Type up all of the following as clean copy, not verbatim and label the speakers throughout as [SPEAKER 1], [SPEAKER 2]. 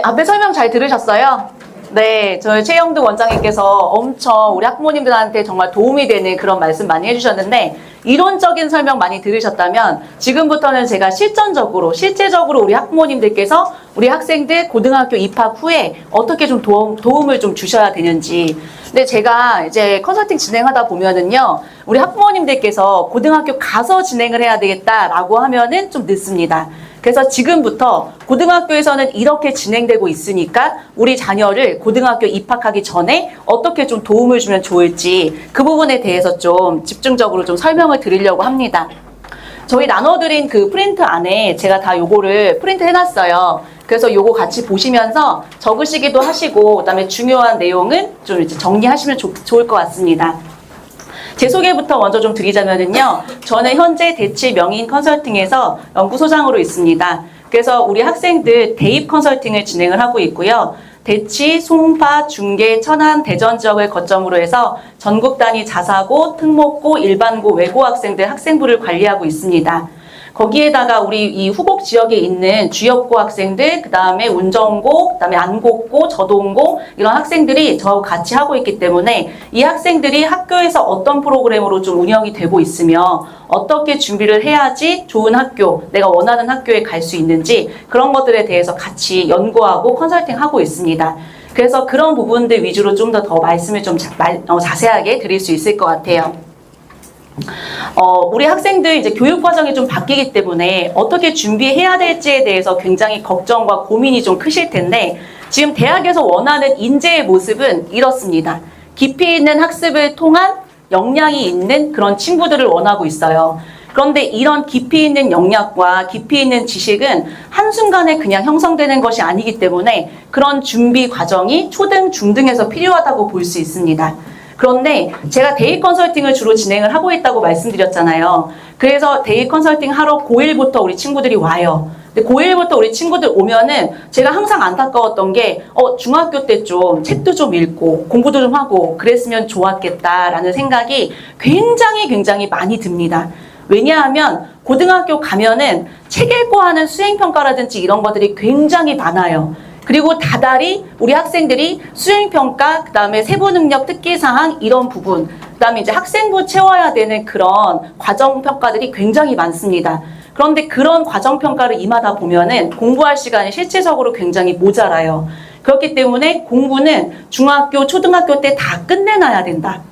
[SPEAKER 1] 앞에 설명 잘 들으셨어요? 네, 저희 최영두 원장님께서 엄청 우리 학부모님들한테 정말 도움이 되는 그런 말씀 많이 해주셨는데, 이론적인 설명 많이 들으셨다면 지금부터는 제가 실제적으로 우리 학부모님들께서 우리 학생들 고등학교 입학 후에 어떻게 좀 도움을 좀 주셔야 되는지. 근데 제가 이제 컨설팅 진행하다 보면은요, 우리 학부모님들께서 고등학교 가서 진행을 해야 되겠다라고 하면은 좀 늦습니다. 그래서 지금부터 고등학교에서는 이렇게 진행되고 있으니까 우리 자녀를 고등학교 입학하기 전에 어떻게 좀 도움을 주면 좋을지 그 부분에 대해서 좀 집중적으로 좀 설명을 드리려고 합니다. 저희 나눠드린 그 프린트 안에 제가 다 요거를 프린트 해놨어요. 그래서 요거 같이 보시면서 적으시기도 하시고, 그다음에 중요한 내용은 좀 이제 정리하시면 좋을 것 같습니다. 제 소개부터 먼저 좀 드리자면은요, 저는 현재 대치 명인 컨설팅에서 연구소장으로 있습니다. 그래서 우리 학생들 대입 컨설팅을 진행을 하고 있고요. 대치, 송파, 중계, 천안, 대전 지역을 거점으로 해서 전국 단위 자사고, 특목고, 일반고, 외고 학생들 학생부를 관리하고 있습니다. 거기에다가 우리 이 후곡 지역에 있는 주역고 학생들, 그 다음에 운전고, 그 다음에 안곡고, 저동고 이런 학생들이 저하고 같이 하고 있기 때문에 이 학생들이 학교에서 어떤 프로그램으로 좀 운영이 되고 있으며 어떻게 준비를 해야지 좋은 학교, 내가 원하는 학교에 갈 수 있는지 그런 것들에 대해서 같이 연구하고 컨설팅하고 있습니다. 그래서 그런 부분들 위주로 좀 더 말씀을 좀 자세하게 드릴 수 있을 것 같아요. 우리 학생들 이제 교육 과정이 좀 바뀌기 때문에 어떻게 준비해야 될지에 대해서 굉장히 걱정과 고민이 좀 크실 텐데, 지금 대학에서 원하는 인재의 모습은 이렇습니다. 깊이 있는 학습을 통한 역량이 있는 그런 친구들을 원하고 있어요. 그런데 이런 깊이 있는 역량과 깊이 있는 지식은 한순간에 그냥 형성되는 것이 아니기 때문에 그런 준비 과정이 초등, 중등에서 필요하다고 볼 수 있습니다. 그런데 제가 대입 컨설팅을 주로 진행을 하고 있다고 말씀드렸잖아요. 그래서 대입 컨설팅 하러 고1부터 우리 친구들이 와요. 근데 고1부터 우리 친구들 오면은 제가 항상 안타까웠던 게 중학교 때 좀 책도 좀 읽고 공부도 좀 하고 그랬으면 좋았겠다라는 생각이 굉장히 많이 듭니다. 왜냐하면 고등학교 가면은 책 읽고 하는 수행평가라든지 이런 것들이 굉장히 많아요. 그리고 다달이 우리 학생들이 수행평가, 그 다음에 세부능력 특기사항 이런 부분, 그 다음에 이제 학생부 채워야 되는 그런 과정평가들이 굉장히 많습니다. 그런데 그런 과정평가를 임하다 보면은 공부할 시간이 실질적으로 굉장히 모자라요. 그렇기 때문에 공부는 중학교, 초등학교 때 다 끝내놔야 된다.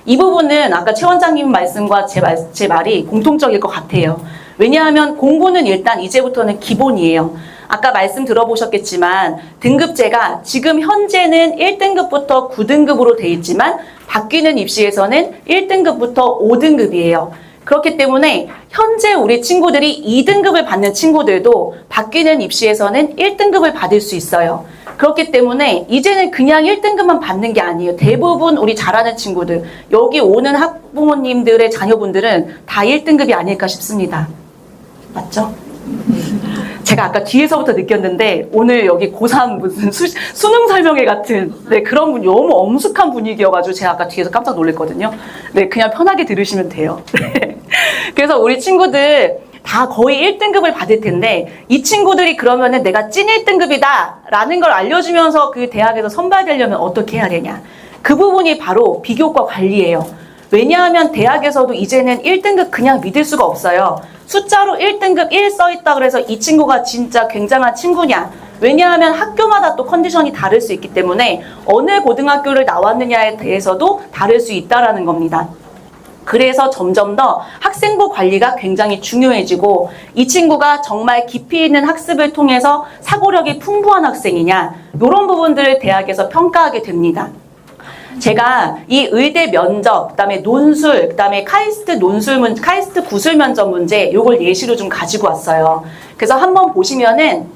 [SPEAKER 1] 이 부분은 아까 최 원장님 말씀과 제 말이 공통적일 것 같아요. 왜냐하면 공부는 일단 이제부터는 기본이에요. 아까 말씀 들어보셨겠지만 등급제가 지금 현재는 1등급부터 9등급으로 돼 있지만 바뀌는 입시에서는 1등급부터 5등급이에요. 그렇기 때문에 현재 우리 친구들이 2등급을 받는 친구들도 바뀌는 입시에서는 1등급을 받을 수 있어요. 그렇기 때문에 이제는 그냥 1등급만 받는 게 아니에요. 대부분 우리 잘하는 친구들, 여기 오는 학부모님들의 자녀분들은 다 1등급이 아닐까 싶습니다. 맞죠? 제가 아까 뒤에서부터 느꼈는데 오늘 여기 고3 무슨 수능 설명회 같은 그런 분 너무 엄숙한 분위기여가지고 제가 아까 뒤에서 깜짝 놀랐거든요. 그냥 편하게 들으시면 돼요. 그래서 우리 친구들 다 거의 1등급을 받을 텐데 이 친구들이 그러면은 내가 찐 1등급이다 라는 걸 알려주면서 그 대학에서 선발되려면 어떻게 해야 되냐. 그 부분이 바로 비교과 관리예요. 왜냐하면 대학에서도 이제는 1등급 그냥 믿을 수가 없어요. 숫자로 1등급 1 써있다 그래서 이 친구가 진짜 굉장한 친구냐. 왜냐하면 학교마다 또 컨디션이 다를 수 있기 때문에 어느 고등학교를 나왔느냐에 대해서도 다를 수 있다는 겁니다. 그래서 점점 더 학생부 관리가 굉장히 중요해지고 이 친구가 정말 깊이 있는 학습을 통해서 사고력이 풍부한 학생이냐, 이런 부분들을 대학에서 평가하게 됩니다. 제가 이 의대 면접, 그다음에 논술, 그다음에 카이스트 구술 면접 문제 요걸 예시로 좀 가지고 왔어요. 그래서 한번 보시면은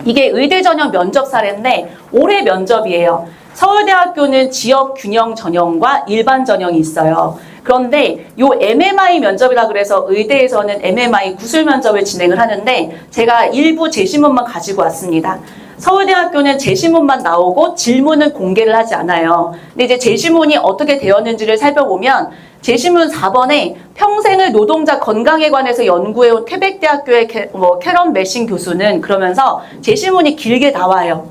[SPEAKER 1] 이게 의대 전형 면접 사례인데 올해 면접이에요. 서울대학교는 지역 균형 전형과 일반 전형이 있어요. 그런데 요 MMI 면접이라 그래서 의대에서는 MMI 구술 면접을 진행을 하는데 제가 일부 제시문만 가지고 왔습니다. 서울대학교는 제시문만 나오고 질문은 공개를 하지 않아요. 근데 이제 제시문이 어떻게 되었는지를 살펴보면 제시문 4번에 평생을 노동자 건강에 관해서 연구해온 퀘벡대학교의 캐런 매싱 교수는 그러면서 제시문이 길게 나와요.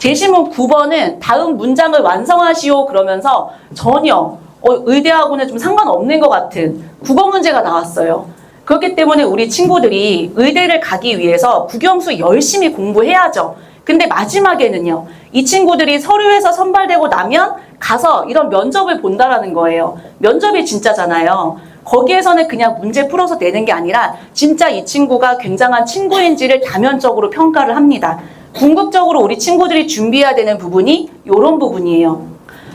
[SPEAKER 1] 제시문 9번은 다음 문장을 완성하시오 그러면서 전혀 의대하고는 좀 상관없는 것 같은 국어 문제가 나왔어요. 그렇기 때문에 우리 친구들이 의대를 가기 위해서 국영수 열심히 공부해야죠. 근데 마지막에는요, 이 친구들이 서류에서 선발되고 나면 가서 이런 면접을 본다라는 거예요. 면접이 진짜잖아요. 거기에서는 그냥 문제 풀어서 내는 게 아니라 진짜 이 친구가 굉장한 친구인지를 다면적으로 평가를 합니다. 궁극적으로 우리 친구들이 준비해야 되는 부분이 이런 부분이에요.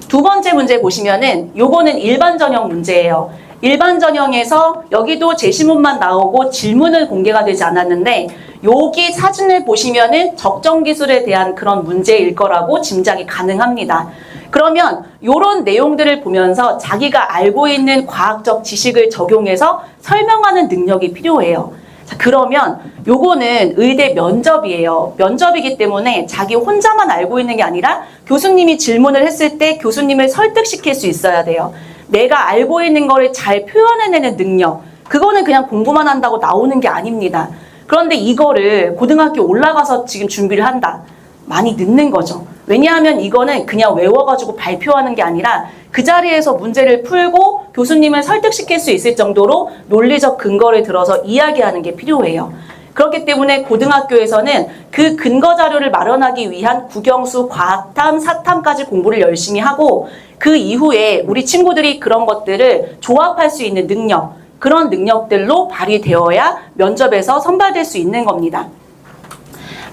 [SPEAKER 1] 두 번째 문제 보시면은 요거는 일반 전형 문제예요. 일반 전형에서 여기도 제시문만 나오고 질문은 공개가 되지 않았는데 여기 사진을 보시면은 적정 기술에 대한 그런 문제일 거라고 짐작이 가능합니다. 그러면 이런 내용들을 보면서 자기가 알고 있는 과학적 지식을 적용해서 설명하는 능력이 필요해요. 자, 그러면 요거는 의대 면접이에요. 면접이기 때문에 자기 혼자만 알고 있는 게 아니라 교수님이 질문을 했을 때 교수님을 설득시킬 수 있어야 돼요. 내가 알고 있는 거를 잘 표현해내는 능력, 그거는 그냥 공부만 한다고 나오는 게 아닙니다. 그런데 이거를 고등학교 올라가서 지금 준비를 한다. 많이 늦는 거죠. 왜냐하면 이거는 그냥 외워가지고 발표하는 게 아니라 그 자리에서 문제를 풀고 교수님을 설득시킬 수 있을 정도로 논리적 근거를 들어서 이야기하는 게 필요해요. 그렇기 때문에 고등학교에서는 그 근거 자료를 마련하기 위한 국영수, 과학탐, 사탐까지 공부를 열심히 하고 그 이후에 우리 친구들이 그런 것들을 조합할 수 있는 능력, 그런 능력들로 발휘되어야 면접에서 선발될 수 있는 겁니다.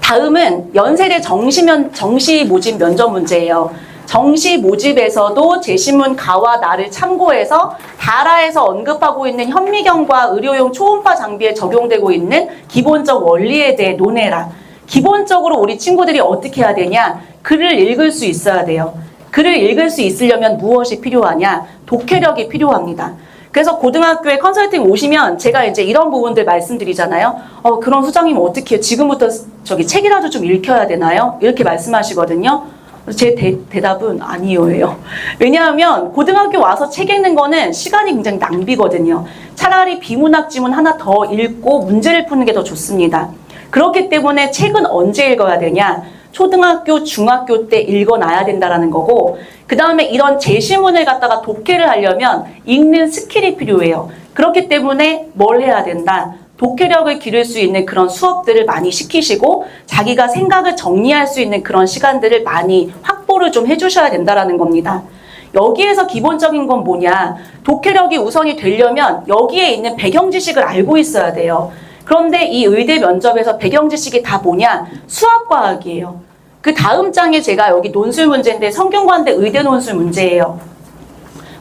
[SPEAKER 1] 다음은 연세대 정시 모집 면접 문제예요. 정시 모집에서도 제시문 가와 나를 참고해서 다라에서 언급하고 있는 현미경과 의료용 초음파 장비에 적용되고 있는 기본적 원리에 대해 논해라. 기본적으로 우리 친구들이 어떻게 해야 되냐? 글을 읽을 수 있어야 돼요. 글을 읽을 수 있으려면 무엇이 필요하냐? 독해력이 필요합니다. 그래서 고등학교에 컨설팅 오시면 제가 이제 이런 부분들 말씀드리잖아요. 그럼 소장님 어떻게 해요? 지금부터 책이라도 좀 읽혀야 되나요? 이렇게 말씀하시거든요. 제 대답은 아니요예요. 왜냐하면 고등학교 와서 책 읽는 거는 시간이 굉장히 낭비거든요. 차라리 비문학 지문 하나 더 읽고 문제를 푸는 게 더 좋습니다. 그렇기 때문에 책은 언제 읽어야 되냐? 초등학교, 중학교 때 읽어놔야 된다라는 거고, 그 다음에 이런 제시문을 갖다가 독해를 하려면 읽는 스킬이 필요해요. 그렇기 때문에 뭘 해야 된다? 독해력을 기를 수 있는 그런 수업들을 많이 시키시고 자기가 생각을 정리할 수 있는 그런 시간들을 많이 확보를 좀 해주셔야 된다라는 겁니다. 여기에서 기본적인 건 뭐냐? 독해력이 우선이 되려면 여기에 있는 배경 지식을 알고 있어야 돼요. 그런데 이 의대 면접에서 배경 지식이 다 뭐냐? 수학과학이에요. 그 다음 장에 제가 여기 논술 문제인데 성균관대 의대 논술 문제예요.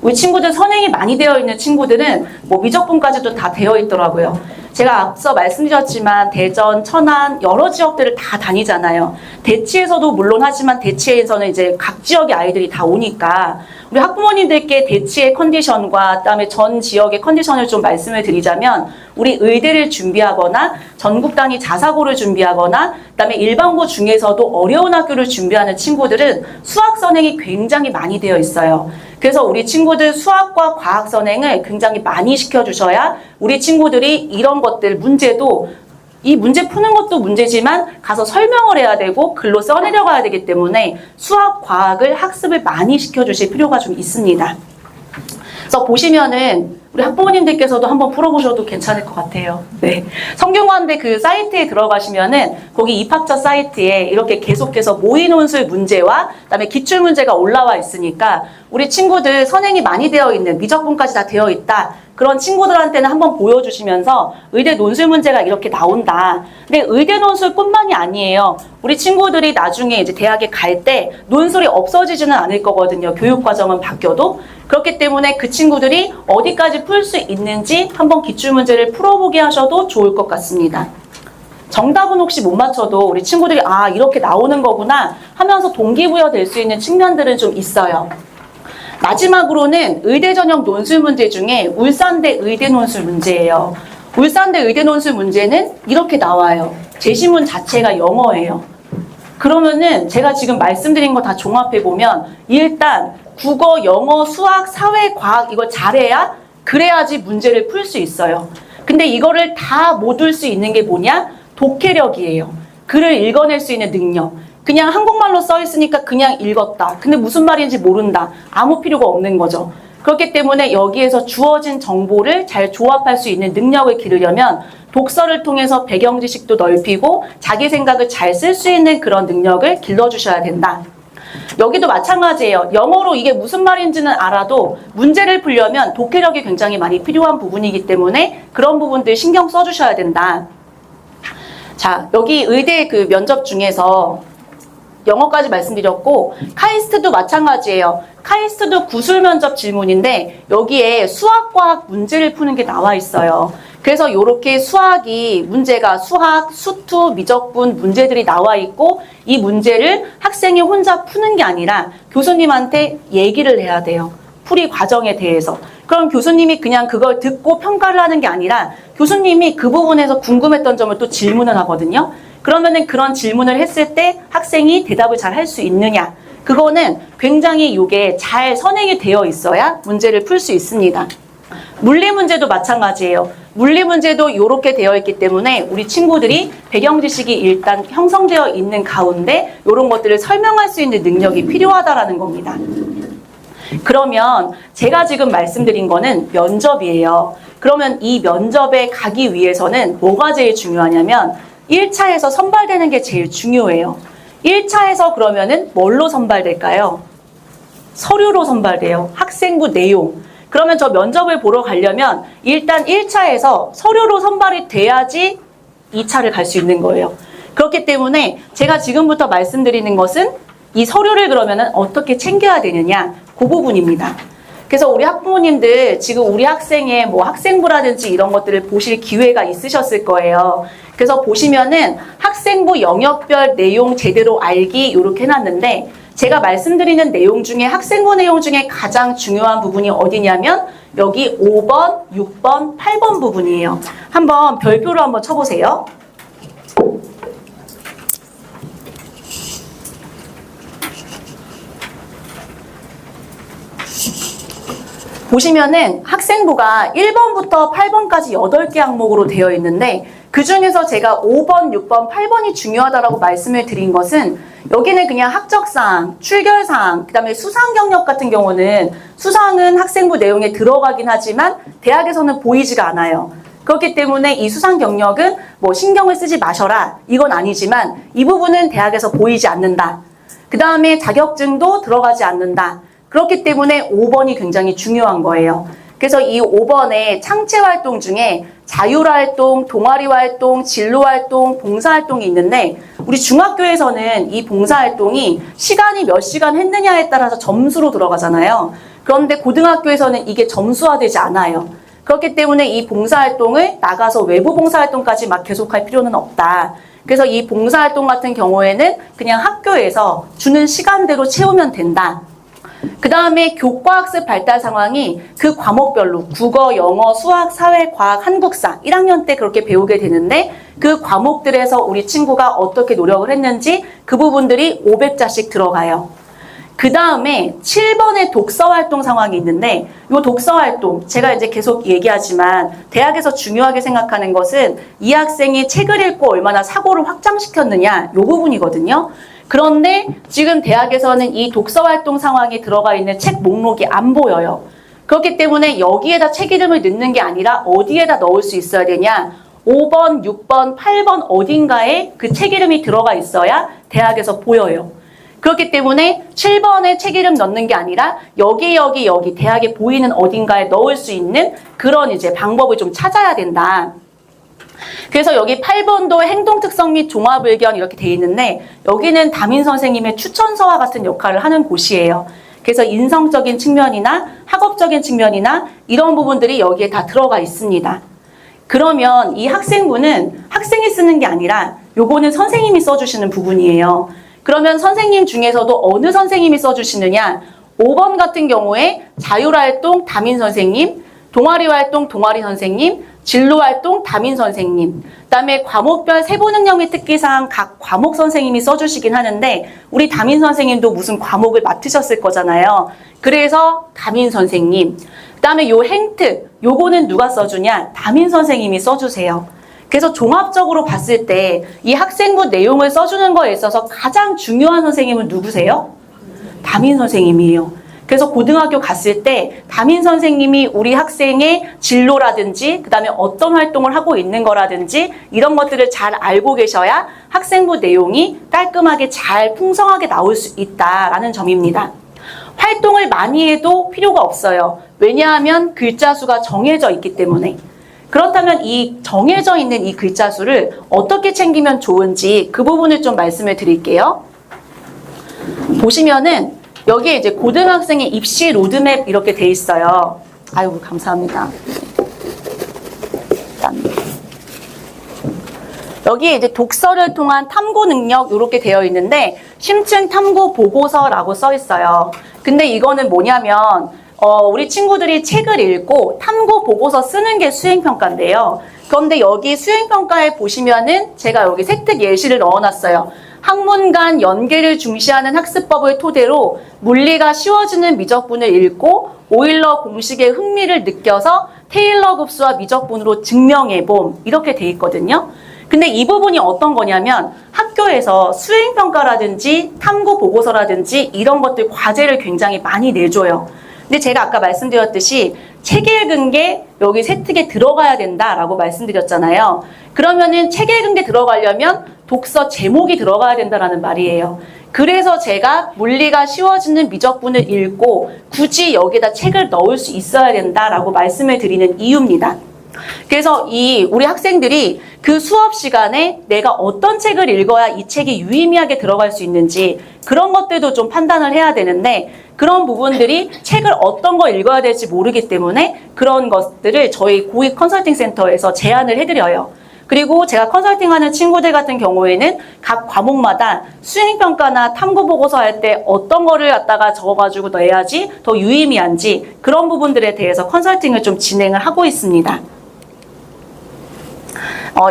[SPEAKER 1] 우리 친구들 선행이 많이 되어 있는 친구들은 뭐 미적분까지도 다 되어 있더라고요. 제가 앞서 말씀드렸지만 대전, 천안 여러 지역들을 다 다니잖아요. 대치에서도 물론 하지만 대치에서는 이제 각 지역의 아이들이 다 오니까 우리 학부모님들께 대치의 컨디션과 그다음에 전 지역의 컨디션을 좀 말씀을 드리자면 우리 의대를 준비하거나 전국 단위 자사고를 준비하거나 그다음에 일반고 중에서도 어려운 학교를 준비하는 친구들은 수학 선행이 굉장히 많이 되어 있어요. 그래서 우리 친구들 수학과 과학 선행을 굉장히 많이 시켜주셔야 우리 친구들이 이런 것들 문제도 이 문제 푸는 것도 문제지만 가서 설명을 해야 되고 글로 써내려가야 되기 때문에 수학, 과학을 학습을 많이 시켜주실 필요가 좀 있습니다. 그래서 보시면은 우리 학부모님들께서도 한번 풀어보셔도 괜찮을 것 같아요. 네. 성균관대 그 사이트에 들어가시면은 거기 입학처 사이트에 이렇게 계속해서 모의 논술 문제와 그다음에 기출 문제가 올라와 있으니까 우리 친구들 선행이 많이 되어 있는 미적분까지 다 되어 있다. 그런 친구들한테는 한번 보여주시면서 의대 논술 문제가 이렇게 나온다. 근데 의대 논술뿐만이 아니에요. 우리 친구들이 나중에 이제 대학에 갈 때 논술이 없어지지는 않을 거거든요. 교육과정은 바뀌어도. 그렇기 때문에 그 친구들이 어디까지 풀 수 있는지 한번 기출문제를 풀어보게 하셔도 좋을 것 같습니다. 정답은 혹시 못 맞춰도 우리 친구들이 아 이렇게 나오는 거구나 하면서 동기부여 될 수 있는 측면들은 좀 있어요. 마지막으로는 의대 전형 논술 문제 중에 울산대 의대 논술 문제예요. 울산대 의대 논술 문제는 이렇게 나와요. 제시문 자체가 영어예요. 그러면은 제가 지금 말씀드린 거 다 종합해 보면 일단 국어, 영어, 수학, 사회, 과학 이걸 잘해야 그래야지 문제를 풀 수 있어요. 근데 이거를 다 못 올 수 있는 게 뭐냐? 독해력이에요. 글을 읽어낼 수 있는 능력. 그냥 한국말로 써 있으니까 그냥 읽었다. 근데 무슨 말인지 모른다. 아무 필요가 없는 거죠. 그렇기 때문에 여기에서 주어진 정보를 잘 조합할 수 있는 능력을 기르려면 독서를 통해서 배경 지식도 넓히고 자기 생각을 잘 쓸 수 있는 그런 능력을 길러주셔야 된다. 여기도 마찬가지예요. 영어로 이게 무슨 말인지는 알아도 문제를 풀려면 독해력이 굉장히 많이 필요한 부분이기 때문에 그런 부분들 신경 써주셔야 된다. 자, 여기 의대 그 면접 중에서 영어까지 말씀드렸고 카이스트도 마찬가지예요. 카이스트도 구술 면접 질문인데 여기에 수학과학 문제를 푸는 게 나와 있어요. 그래서 이렇게 수학이 문제가 수학, 수투, 미적분 문제들이 나와 있고 이 문제를 학생이 혼자 푸는 게 아니라 교수님한테 얘기를 해야 돼요. 풀이 과정에 대해서. 그럼 교수님이 그냥 그걸 듣고 평가를 하는 게 아니라 교수님이 그 부분에서 궁금했던 점을 또 질문을 하거든요. 그러면은 그런 질문을 했을 때 학생이 대답을 잘 할 수 있느냐. 그거는 굉장히 이게 잘 선행이 되어 있어야 문제를 풀 수 있습니다. 물리 문제도 마찬가지예요. 물리 문제도 이렇게 되어 있기 때문에 우리 친구들이 배경 지식이 일단 형성되어 있는 가운데 이런 것들을 설명할 수 있는 능력이 필요하다라는 겁니다. 그러면 제가 지금 말씀드린 거는 면접이에요. 그러면 이 면접에 가기 위해서는 뭐가 제일 중요하냐면 1차에서 선발되는 게 제일 중요해요. 1차에서 그러면은 뭘로 선발될까요? 서류로 선발돼요. 학생부 내용. 그러면 저 면접을 보러 가려면 일단 1차에서 서류로 선발이 돼야지 2차를 갈 수 있는 거예요. 그렇기 때문에 제가 지금부터 말씀드리는 것은 이 서류를 그러면은 어떻게 챙겨야 되느냐, 그 부분입니다. 그래서 우리 학부모님들 지금 우리 학생의 뭐 학생부라든지 이런 것들을 보실 기회가 있으셨을 거예요. 그래서 보시면은 학생부 영역별 내용 제대로 알기 이렇게 해놨는데 제가 말씀드리는 내용 중에 학생부 내용 중에 가장 중요한 부분이 어디냐면 여기 5번, 6번, 8번 부분이에요. 한번 별표로 한번 쳐보세요. 보시면은 학생부가 1번부터 8번까지 8개 항목으로 되어 있는데 그 중에서 제가 5번, 6번, 8번이 중요하다고 말씀을 드린 것은 여기는 그냥 학적사항, 출결사항, 그 다음에 수상 경력 같은 경우는 수상은 학생부 내용에 들어가긴 하지만 대학에서는 보이지가 않아요. 그렇기 때문에 이 수상 경력은 뭐 신경을 쓰지 마셔라 이건 아니지만 이 부분은 대학에서 보이지 않는다. 그 다음에 자격증도 들어가지 않는다. 그렇기 때문에 5번이 굉장히 중요한 거예요. 그래서 이 5번의 창체활동 중에 자율활동, 동아리활동, 진로활동, 봉사활동이 있는데 우리 중학교에서는 이 봉사활동이 시간이 몇 시간 했느냐에 따라서 점수로 들어가잖아요. 그런데 고등학교에서는 이게 점수화되지 않아요. 그렇기 때문에 이 봉사활동을 나가서 외부 봉사활동까지 막 계속할 필요는 없다. 그래서 이 봉사활동 같은 경우에는 그냥 학교에서 주는 시간대로 채우면 된다. 그 다음에 교과학습 발달 상황이 그 과목별로 국어, 영어, 수학, 사회, 과학, 한국사 1학년 때 그렇게 배우게 되는데 그 과목들에서 우리 친구가 어떻게 노력을 했는지 그 부분들이 500자씩 들어가요. 그 다음에 7번의 독서활동 상황이 있는데 이 독서활동 제가 이제 계속 얘기하지만 대학에서 중요하게 생각하는 것은 이 학생이 책을 읽고 얼마나 사고를 확장시켰느냐 이 부분이거든요. 그런데 지금 대학에서는 이 독서활동 상황에 들어가 있는 책 목록이 안 보여요. 그렇기 때문에 여기에다 책 이름을 넣는 게 아니라 어디에다 넣을 수 있어야 되냐. 5번, 6번, 8번 어딘가에 그 책 이름이 들어가 있어야 대학에서 보여요. 그렇기 때문에 7번에 책 이름 넣는 게 아니라 여기 대학에 보이는 어딘가에 넣을 수 있는 그런 이제 방법을 좀 찾아야 된다. 그래서 여기 8번도 행동특성 및 종합의견 이렇게 돼 있는데 여기는 담임 선생님의 추천서와 같은 역할을 하는 곳이에요. 그래서 인성적인 측면이나 학업적인 측면이나 이런 부분들이 여기에 다 들어가 있습니다. 그러면 이 학생부는 학생이 쓰는 게 아니라 요거는 선생님이 써주시는 부분이에요. 그러면 선생님 중에서도 어느 선생님이 써주시느냐? 5번 같은 경우에 자율활동 담임 선생님, 동아리활동 동아리 선생님, 진로활동 담임 선생님, 그다음에 과목별 세부능력 및 특기사항 각 과목 선생님이 써주시긴 하는데 우리 담임 선생님도 무슨 과목을 맡으셨을 거잖아요. 그래서 담임 선생님, 그다음에 요 행특, 요거는 누가 써주냐? 담임 선생님이 써주세요. 그래서 종합적으로 봤을 때 이 학생부 내용을 써주는 거에 있어서 가장 중요한 선생님은 누구세요? 담임 선생님이에요. 그래서 고등학교 갔을 때 담임 선생님이 우리 학생의 진로라든지 그다음에 어떤 활동을 하고 있는 거라든지 이런 것들을 잘 알고 계셔야 학생부 내용이 깔끔하게 잘 풍성하게 나올 수 있다라는 점입니다. 활동을 많이 해도 필요가 없어요. 왜냐하면 글자 수가 정해져 있기 때문에. 그렇다면 이 정해져 있는 이 글자 수를 어떻게 챙기면 좋은지 그 부분을 좀 말씀을 드릴게요. 보시면은 여기에 이제 고등학생의 입시 로드맵 이렇게 돼 있어요. 아이고, 감사합니다. 여기에 이제 독서를 통한 탐구 능력 이렇게 되어 있는데 심층 탐구 보고서라고 써 있어요. 근데 이거는 뭐냐면 우리 친구들이 책을 읽고 탐구 보고서 쓰는 게 수행평가인데요. 그런데 여기 수행평가에 보시면은 제가 여기 세특 예시를 넣어놨어요. 학문 간 연계를 중시하는 학습법을 토대로 물리가 쉬워지는 미적분을 읽고 오일러 공식의 흥미를 느껴서 테일러 급수와 미적분으로 증명해봄 이렇게 돼 있거든요. 근데 이 부분이 어떤 거냐면 학교에서 수행평가라든지 탐구 보고서라든지 이런 것들 과제를 굉장히 많이 내줘요. 근데 제가 아까 말씀드렸듯이 책 읽은 게 여기 세특에 들어가야 된다라고 말씀드렸잖아요. 그러면은 책 읽은 게 들어가려면 독서 제목이 들어가야 된다라는 말이에요. 그래서 제가 물리가 쉬워지는 미적분을 읽고 굳이 여기다 책을 넣을 수 있어야 된다라고 말씀을 드리는 이유입니다. 그래서 우리 학생들이 그 수업 시간에 내가 어떤 책을 읽어야 이 책이 유의미하게 들어갈 수 있는지 그런 것들도 좀 판단을 해야 되는데 그런 부분들이 책을 어떤 거 읽어야 될지 모르기 때문에 그런 것들을 저희 고익 컨설팅 센터에서 제안을 해드려요. 그리고 제가 컨설팅하는 친구들 같은 경우에는 각 과목마다 수행평가나 탐구보고서 할 때 어떤 거를 갖다가 적어가지고 넣어야지 더 유의미한지 그런 부분들에 대해서 컨설팅을 좀 진행을 하고 있습니다.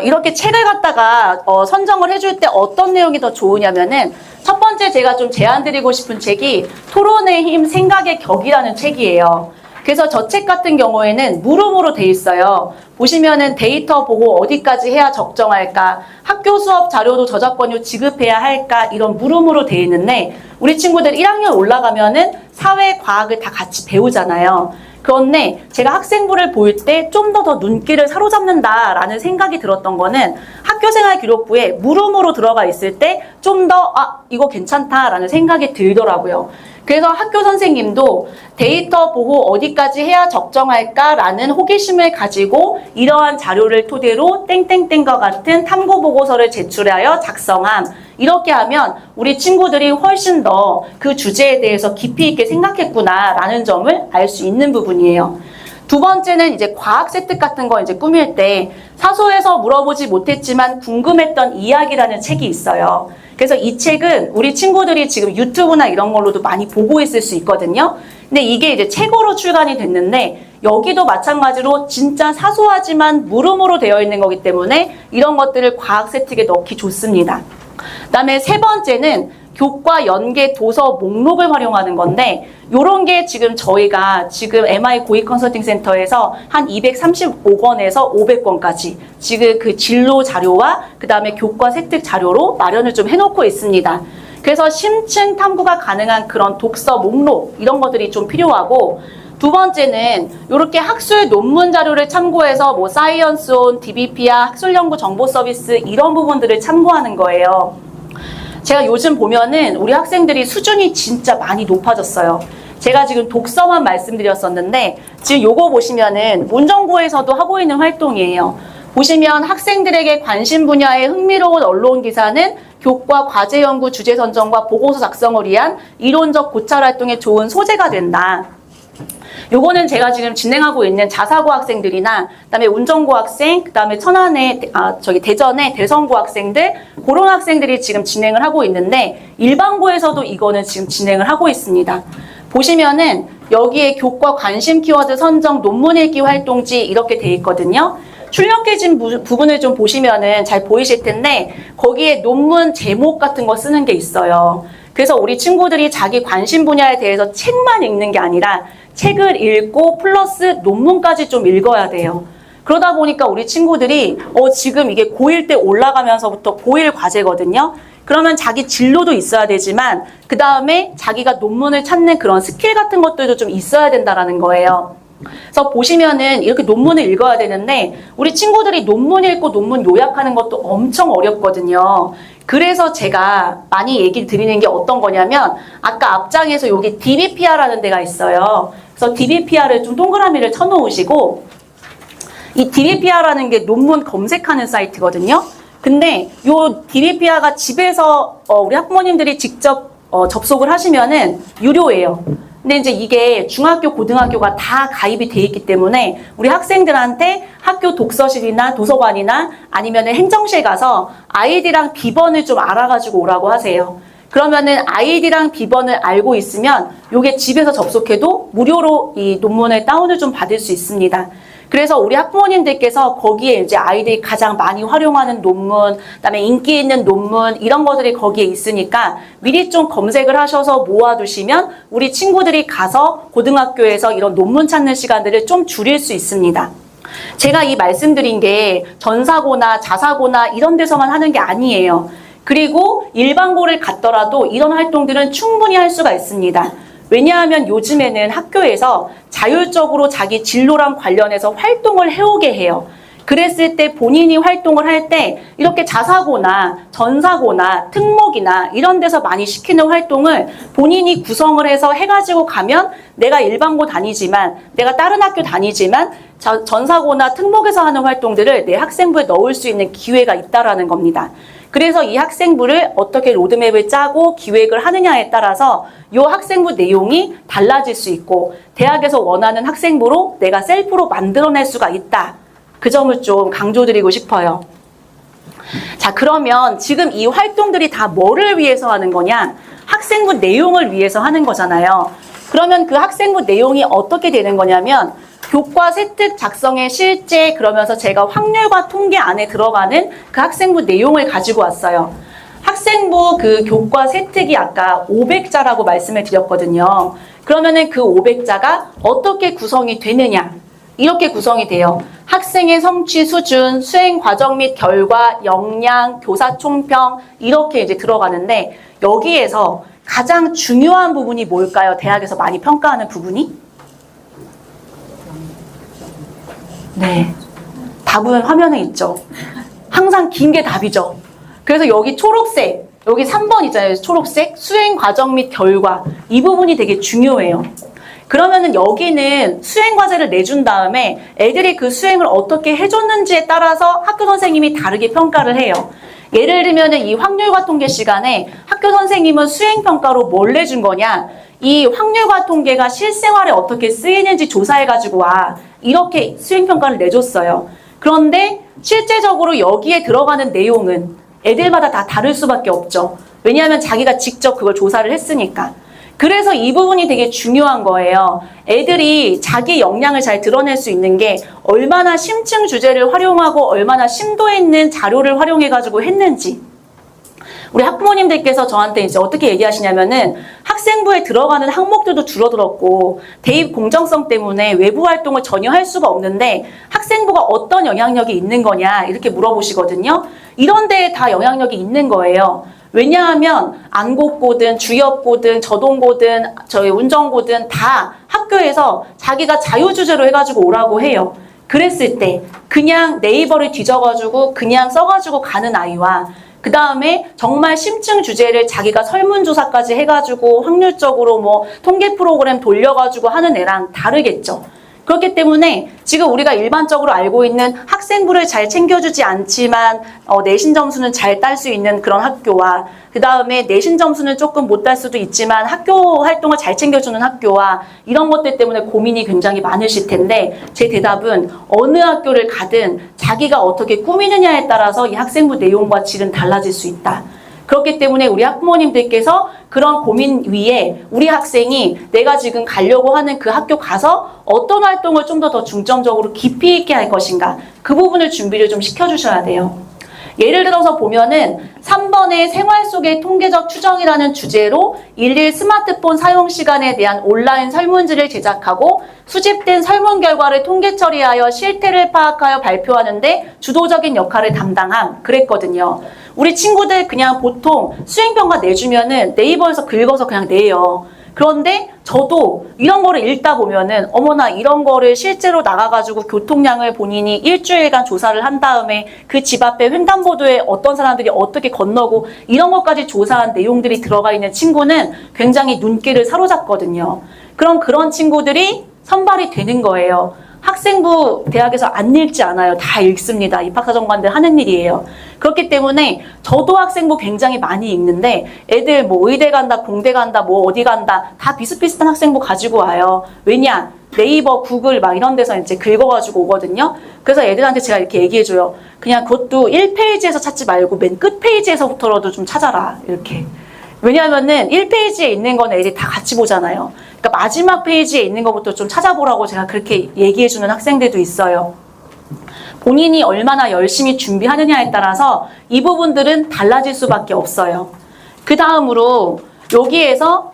[SPEAKER 1] 이렇게 책을 갖다가 선정을 해줄 때 어떤 내용이 더 좋으냐면은 첫 번째 제가 좀 제안드리고 싶은 책이 토론의 힘, 생각의 격이라는 책이에요. 그래서 저 책 같은 경우에는 물음으로 돼 있어요. 보시면은 데이터 보고 어디까지 해야 적정할까? 학교 수업 자료도 저작권료 지급해야 할까? 이런 물음으로 돼 있는데 우리 친구들 1학년 올라가면은 사회, 과학을 다 같이 배우잖아요. 그런데 제가 학생부를 볼 때 좀 더 눈길을 사로잡는다라는 생각이 들었던 거는 학교생활기록부에 물음으로 들어가 있을 때 좀 더 이거 괜찮다라는 생각이 들더라고요. 그래서 학교 선생님도 데이터 보고 어디까지 해야 적정할까라는 호기심을 가지고 이러한 자료를 토대로 땡땡땡과 같은 탐구보고서를 제출하여 작성함. 이렇게 하면 우리 친구들이 훨씬 더 그 주제에 대해서 깊이 있게 생각했구나라는 점을 알 수 있는 부분이에요. 두 번째는 이제 과학 세특 같은 거 이제 꾸밀 때 사소해서 물어보지 못했지만 궁금했던 이야기라는 책이 있어요. 그래서 이 책은 우리 친구들이 지금 유튜브나 이런 걸로도 많이 보고 있을 수 있거든요. 근데 이게 이제 책으로 출간이 됐는데 여기도 마찬가지로 진짜 사소하지만 물음으로 되어 있는 거기 때문에 이런 것들을 과학 세특에 넣기 좋습니다. 그다음에 세 번째는 교과 연계 도서 목록을 활용하는 건데 요런 게 저희가 지금 MI 고익 컨설팅 센터에서 한 235권에서 500권까지 지금 그 진로 자료와 그 다음에 교과 세특 자료로 마련을 좀 해놓고 있습니다. 그래서 심층 탐구가 가능한 그런 독서 목록 이런 것들이 좀 필요하고 두 번째는 이렇게 학술 논문 자료를 참고해서 뭐 사이언스온, DBP야, 학술연구 정보 서비스 이런 부분들을 참고하는 거예요. 제가 요즘 보면은 우리 학생들이 수준이 진짜 많이 높아졌어요. 제가 지금 독서만 말씀드렸었는데 지금 요거 보시면은 문정고에서도 하고 있는 활동이에요. 보시면 학생들에게 관심 분야의 흥미로운 언론 기사는 교과 과제 연구 주제 선정과 보고서 작성을 위한 이론적 고찰 활동에 좋은 소재가 된다. 요거는 제가 지금 진행하고 있는 자사고 학생들이나 그다음에 운정고 학생, 그다음에 천안에 대전의 대성고 학생들 그런 학생들이 지금 진행을 하고 있는데 일반고에서도 이거는 지금 진행을 하고 있습니다. 보시면은 여기에 교과 관심 키워드 선정 논문 읽기 활동지 이렇게 돼 있거든요. 출력해진 부분을 좀 보시면은 잘 보이실 텐데 거기에 논문 제목 같은 거 쓰는 게 있어요. 그래서 우리 친구들이 자기 관심 분야에 대해서 책만 읽는 게 아니라 책을 읽고 플러스 논문까지 좀 읽어야 돼요. 그러다 보니까 우리 친구들이 지금 이게 고1 때 올라가면서부터 고1 과제거든요. 그러면 자기 진로도 있어야 되지만 그 다음에 자기가 논문을 찾는 그런 스킬 같은 것들도 좀 있어야 된다라는 거예요. 그래서 보시면은 이렇게 논문을 읽어야 되는데 우리 친구들이 논문 읽고 논문 요약하는 것도 엄청 어렵거든요. 그래서 제가 많이 얘기 드리는 게 어떤 거냐면 아까 앞장에서 여기 DBPR라는 데가 있어요. 그래서 DBPR을 좀 동그라미를 쳐놓으시고 이 DBPR라는 게 논문 검색하는 사이트거든요. 근데 요 DBPR가 집에서 우리 학부모님들이 직접 접속을 하시면은 유료예요. 근데 이제 이게 중학교, 고등학교가 다 가입이 돼 있기 때문에 우리 학생들한테 학교 독서실이나 도서관이나 아니면 행정실 가서 아이디랑 비번을 좀 알아가지고 오라고 하세요. 그러면은 아이디랑 비번을 알고 있으면 요게 집에서 접속해도 무료로 이 논문을 다운을 좀 받을 수 있습니다. 그래서 우리 학부모님들께서 거기에 이제 아이들이 가장 많이 활용하는 논문, 그다음에 인기 있는 논문 이런 것들이 거기에 있으니까 미리 좀 검색을 하셔서 모아두시면 우리 친구들이 가서 고등학교에서 이런 논문 찾는 시간들을 좀 줄일 수 있습니다. 제가 이 말씀드린 게 전사고나 자사고나 이런 데서만 하는 게 아니에요. 그리고 일반고를 갔더라도 이런 활동들은 충분히 할 수가 있습니다. 왜냐하면 요즘에는 학교에서 자율적으로 자기 진로랑 관련해서 활동을 해오게 해요. 그랬을 때 본인이 활동을 할 때 이렇게 자사고나 전사고나 특목이나 이런 데서 많이 시키는 활동을 본인이 구성을 해서 해가지고 가면 내가 일반고 다니지만 내가 다른 학교 다니지만 전사고나 특목에서 하는 활동들을 내 학생부에 넣을 수 있는 기회가 있다라는 겁니다. 그래서 이 학생부를 어떻게 로드맵을 짜고 기획을 하느냐에 따라서 이 학생부 내용이 달라질 수 있고 대학에서 원하는 학생부로 내가 셀프로 만들어낼 수가 있다. 그 점을 좀 강조드리고 싶어요. 자, 그러면 지금 이 활동들이 다 뭐를 위해서 하는 거냐? 학생부 내용을 위해서 하는 거잖아요. 그러면 그 학생부 내용이 어떻게 되는 거냐면 교과 세특 작성의 실제 그러면서 제가 확률과 통계 안에 들어가는 그 학생부 내용을 가지고 왔어요. 학생부 그 교과 세특이 아까 500자라고 말씀을 드렸거든요. 그러면은 그 500자가 어떻게 구성이 되느냐? 이렇게 구성이 돼요. 학생의 성취 수준, 수행 과정 및 결과, 역량, 교사 총평 이렇게 이제 들어가는데 여기에서 가장 중요한 부분이 뭘까요? 대학에서 많이 평가하는 부분이? 네, 답은 화면에 있죠. 항상 긴 게 답이죠. 그래서 여기 초록색, 여기 3번 있잖아요. 초록색, 수행 과정 및 결과. 이 부분이 되게 중요해요. 그러면은 여기는 수행 과제를 내준 다음에 애들이 그 수행을 어떻게 해줬는지에 따라서 학교 선생님이 다르게 평가를 해요. 예를 들면은 이 확률과 통계 시간에 학교 선생님은 수행 평가로 뭘 내준 거냐? 이 확률과 통계가 실생활에 어떻게 쓰이는지 조사해가지고 와. 이렇게 수행평가를 내줬어요. 그런데 실제적으로 여기에 들어가는 내용은 애들마다 다 다를 수밖에 없죠. 왜냐하면 자기가 직접 그걸 조사를 했으니까. 그래서 이 부분이 되게 중요한 거예요. 애들이 자기 역량을 잘 드러낼 수 있는 게 얼마나 심층 주제를 활용하고 얼마나 심도 있는 자료를 활용해가지고 했는지. 우리 학부모님들께서 저한테 이제 어떻게 얘기하시냐면은 학생부에 들어가는 항목들도 줄어들었고 대입 공정성 때문에 외부 활동을 전혀 할 수가 없는데 학생부가 어떤 영향력이 있는 거냐 이렇게 물어보시거든요. 이런 데에 다 영향력이 있는 거예요. 왜냐하면 안곡고든 주엽고든 저동고든 저희 운정고든 다 학교에서 자기가 자유주제로 해가지고 오라고 해요. 그랬을 때 그냥 네이버를 뒤져가지고 그냥 써가지고 가는 아이와 그 다음에 정말 심층 주제를 자기가 설문조사까지 해가지고 확률적으로 뭐 통계 프로그램 돌려가지고 하는 애랑 다르겠죠. 그렇기 때문에 지금 우리가 일반적으로 알고 있는 학생부를 잘 챙겨주지 않지만 내신 점수는 잘 딸 수 있는 그런 학교와 그 다음에 내신 점수는 조금 못 딸 수도 있지만 학교 활동을 잘 챙겨주는 학교와 이런 것들 때문에 고민이 굉장히 많으실 텐데 제 대답은 어느 학교를 가든 자기가 어떻게 꾸미느냐에 따라서 이 학생부 내용과 질은 달라질 수 있다. 그렇기 때문에 우리 학부모님들께서 그런 고민 위에 우리 학생이 내가 지금 가려고 하는 그 학교 가서 어떤 활동을 좀 더 중점적으로 깊이 있게 할 것인가 그 부분을 준비를 좀 시켜주셔야 돼요. 예를 들어서 보면은 3번의 생활 속의 통계적 추정이라는 주제로 일일 스마트폰 사용 시간에 대한 온라인 설문지를 제작하고 수집된 설문 결과를 통계 처리하여 실태를 파악하여 발표하는데 주도적인 역할을 담당함 그랬거든요. 우리 친구들 그냥 보통 수행평가 내주면은 네이버에서 긁어서 그냥 내요. 그런데 저도 이런 거를 읽다 보면은 어머나 이런 거를 실제로 나가가지고 교통량을 본인이 일주일간 조사를 한 다음에 그 집 앞에 횡단보도에 어떤 사람들이 어떻게 건너고 이런 것까지 조사한 내용들이 들어가 있는 친구는 굉장히 눈길을 사로잡거든요. 그럼 그런 친구들이 선발이 되는 거예요. 학생부 대학에서 안 읽지 않아요. 다 읽습니다. 입학사정관들 하는 일이에요. 그렇기 때문에 저도 학생부 굉장히 많이 읽는데 애들 뭐 의대 간다, 공대 간다, 뭐 어디 간다 다 비슷비슷한 학생부 가지고 와요. 왜냐? 네이버, 구글 막 이런 데서 이제 긁어가지고 오거든요. 그래서 애들한테 제가 이렇게 얘기해줘요. 그냥 그것도 1페이지에서 찾지 말고 맨 끝 페이지에서부터라도 좀 찾아라. 이렇게. 왜냐하면은 1페이지에 있는 건 애들이 다 같이 보잖아요. 그러니까 마지막 페이지에 있는 것부터 좀 찾아보라고 제가 그렇게 얘기해주는 학생들도 있어요. 본인이 얼마나 열심히 준비하느냐에 따라서 이 부분들은 달라질 수밖에 없어요. 그 다음으로 여기에서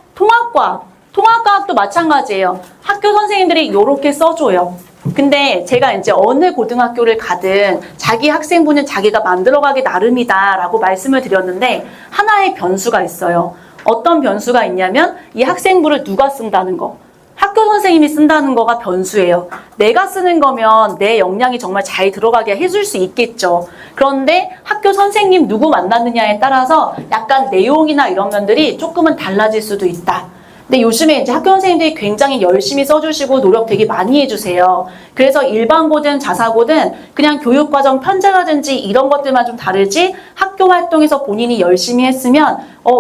[SPEAKER 1] 통합과학도 마찬가지예요. 학교 선생님들이 이렇게 써줘요. 근데 제가 이제 어느 고등학교를 가든 자기 학생부는 자기가 만들어가기 나름이다 라고 말씀을 드렸는데 하나의 변수가 있어요. 어떤 변수가 있냐면 이 학생부를 누가 쓴다는 거. 학교 선생님이 쓴다는 거가 변수예요. 내가 쓰는 거면 내 역량이 정말 잘 들어가게 해줄 수 있겠죠. 그런데 학교 선생님 누구 만났느냐에 따라서 약간 내용이나 이런 면들이 조금은 달라질 수도 있다. 근데 요즘에 이제 학교 선생님들이 굉장히 열심히 써주시고 노력 되게 많이 해주세요. 그래서 일반고든 자사고든 그냥 교육과정 편제라든지 이런 것들만 좀 다르지 학교 활동에서 본인이 열심히 했으면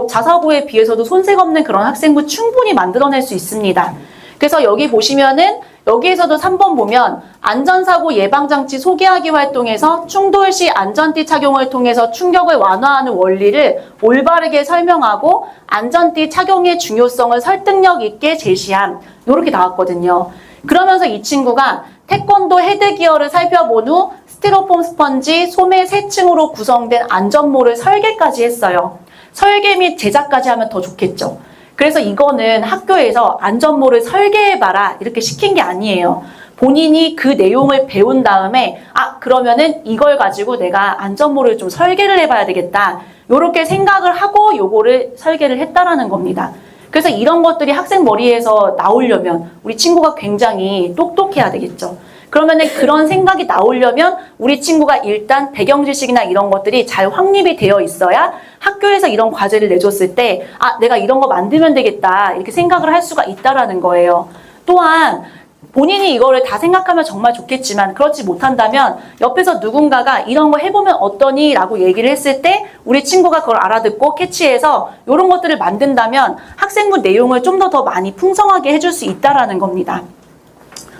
[SPEAKER 1] 자사고에 비해서도 손색 없는 그런 학생부 충분히 만들어낼 수 있습니다. 그래서 여기 보시면은 여기에서도 3번 보면 안전사고 예방장치 소개하기 활동에서 충돌 시 안전띠 착용을 통해서 충격을 완화하는 원리를 올바르게 설명하고 안전띠 착용의 중요성을 설득력 있게 제시함. 이렇게 나왔거든요. 그러면서 이 친구가 태권도 헤드기어를 살펴본 후 스티로폼 스펀지, 소매 3층으로 구성된 안전모를 설계까지 했어요. 설계 및 제작까지 하면 더 좋겠죠. 그래서 이거는 학교에서 안전모를 설계해봐라 이렇게 시킨 게 아니에요. 본인이 그 내용을 배운 다음에 그러면은 이걸 가지고 내가 안전모를 좀 설계를 해봐야 되겠다. 요렇게 생각을 하고 요거를 설계를 했다라는 겁니다. 그래서 이런 것들이 학생 머리에서 나오려면 우리 친구가 굉장히 똑똑해야 되겠죠. 그러면은 그런 생각이 나오려면 우리 친구가 일단 배경 지식이나 이런 것들이 잘 확립이 되어 있어야 학교에서 이런 과제를 내줬을 때 내가 이런 거 만들면 되겠다 이렇게 생각을 할 수가 있다라는 거예요. 또한 본인이 이거를 다 생각하면 정말 좋겠지만 그렇지 못한다면 옆에서 누군가가 이런 거 해보면 어떠니? 라고 얘기를 했을 때 우리 친구가 그걸 알아듣고 캐치해서 이런 것들을 만든다면 학생부 내용을 좀 더 많이 풍성하게 해줄 수 있다라는 겁니다.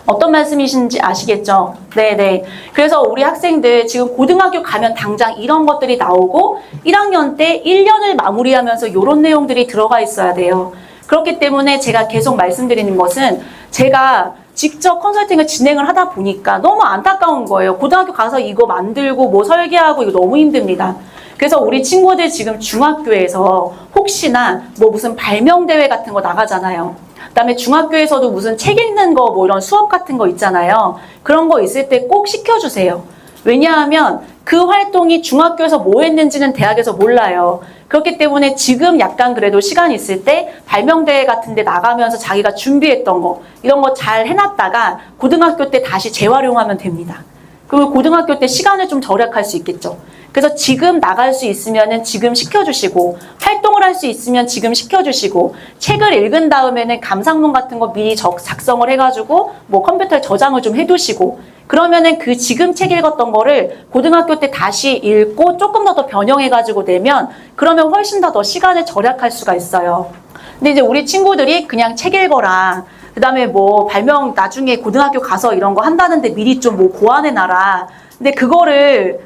[SPEAKER 1] 어떤 말씀이신지 아시겠죠? 네네. 그래서 우리 학생들 지금 고등학교 가면 당장 이런 것들이 나오고 1학년 때 1년을 마무리하면서 이런 내용들이 들어가 있어야 돼요. 그렇기 때문에 제가 계속 말씀드리는 것은 제가 직접 컨설팅을 진행을 하다 보니까 너무 안타까운 거예요. 고등학교 가서 이거 만들고 뭐 설계하고 이거 너무 힘듭니다. 그래서 우리 친구들 지금 중학교에서 혹시나 뭐 무슨 발명대회 같은 거 나가잖아요. 그다음에 중학교에서도 무슨 책 읽는 거 뭐 이런 수업 같은 거 있잖아요. 그런 거 있을 때 꼭 시켜주세요. 왜냐하면 그 활동이 중학교에서 뭐 했는지는 대학에서 몰라요. 그렇기 때문에 지금 약간 그래도 시간 있을 때 발명대회 같은 데 나가면서 자기가 준비했던 거 이런 거 잘 해놨다가 고등학교 때 다시 재활용하면 됩니다. 그리고 고등학교 때 시간을 좀 절약할 수 있겠죠. 그래서 지금 나갈 수 있으면은 지금 시켜주시고 활동을 할 수 있으면 지금 시켜주시고 책을 읽은 다음에는 감상문 같은 거 미리 작성을 해가지고 뭐 컴퓨터에 저장을 좀 해두시고 그러면은 그 지금 책 읽었던 거를 고등학교 때 다시 읽고 조금 더 변형해가지고 내면 그러면 훨씬 더 시간을 절약할 수가 있어요. 근데 이제 우리 친구들이 그냥 책 읽어라. 그 다음에 뭐 발명 나중에 고등학교 가서 이런 거 한다는데 미리 좀 뭐 고안해놔라. 근데 그거를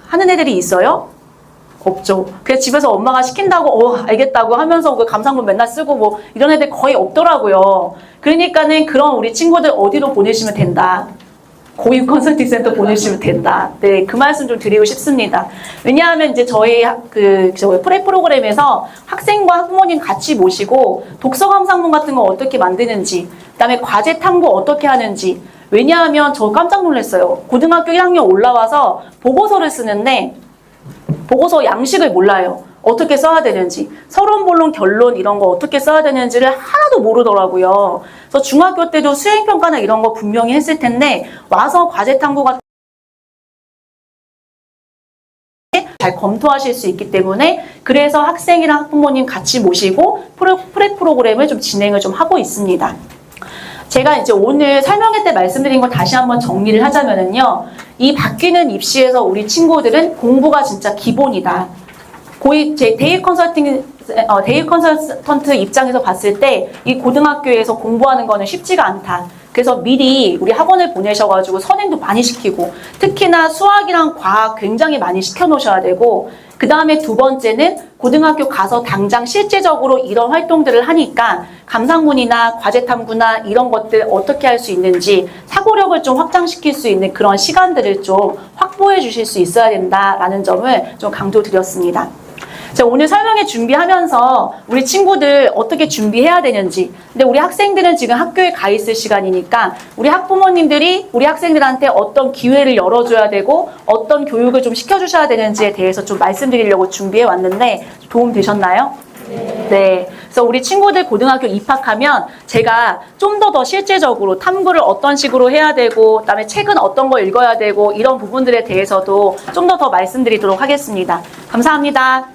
[SPEAKER 1] 하는 애들이 있어요? 없죠. 그래서 집에서 엄마가 시킨다고 알겠다고 하면서 그 감상문 맨날 쓰고 뭐 이런 애들 거의 없더라고요. 그러니까는 그런 우리 친구들 어디로 보내시면 된다. 고유 컨설팅 센터 보내주시면 된다. 네, 그 말씀 좀 드리고 싶습니다. 왜냐하면 이제 저희 저희 프레 프로그램에서 학생과 학부모님 같이 모시고 독서 감상문 같은 거 어떻게 만드는지, 그다음에 과제 탐구 어떻게 하는지. 왜냐하면 저 깜짝 놀랐어요. 고등학교 1학년 올라와서 보고서를 쓰는데 보고서 양식을 몰라요. 어떻게 써야 되는지, 서론, 본론, 결론 이런 거 어떻게 써야 되는지를 하나도 모르더라고요. 그래서 중학교 때도 수행평가나 이런 거 분명히 했을 텐데 와서 과제 탐구 같은 잘 검토하실 수 있기 때문에 그래서 학생이랑 학부모님 같이 모시고 프레 프로그램을 좀 진행을 좀 하고 있습니다. 제가 이제 오늘 설명회 때 말씀드린 거 다시 한번 정리를 하자면은요. 이 바뀌는 입시에서 우리 친구들은 공부가 진짜 기본이다. 제 데이 컨설턴트 입장에서 봤을 때 이 고등학교에서 공부하는 거는 쉽지가 않다. 그래서 미리 우리 학원을 보내셔가지고 선행도 많이 시키고 특히나 수학이랑 과학 굉장히 많이 시켜놓으셔야 되고 그 다음에 두 번째는 고등학교 가서 당장 실제적으로 이런 활동들을 하니까 감상문이나 과제 탐구나 이런 것들 어떻게 할 수 있는지 사고력을 좀 확장시킬 수 있는 그런 시간들을 좀 확보해 주실 수 있어야 된다라는 점을 좀 강조드렸습니다. 제가 오늘 설명회 준비하면서 우리 친구들 어떻게 준비해야 되는지, 근데 우리 학생들은 지금 학교에 가 있을 시간이니까 우리 학부모님들이 우리 학생들한테 어떤 기회를 열어줘야 되고 어떤 교육을 좀 시켜주셔야 되는지에 대해서 좀 말씀드리려고 준비해 왔는데 도움 되셨나요? 네. 그래서 우리 친구들 고등학교 입학하면 제가 좀 더 실제적으로 탐구를 어떤 식으로 해야 되고 그다음에 책은 어떤 거 읽어야 되고 이런 부분들에 대해서도 좀 더 말씀드리도록 하겠습니다. 감사합니다.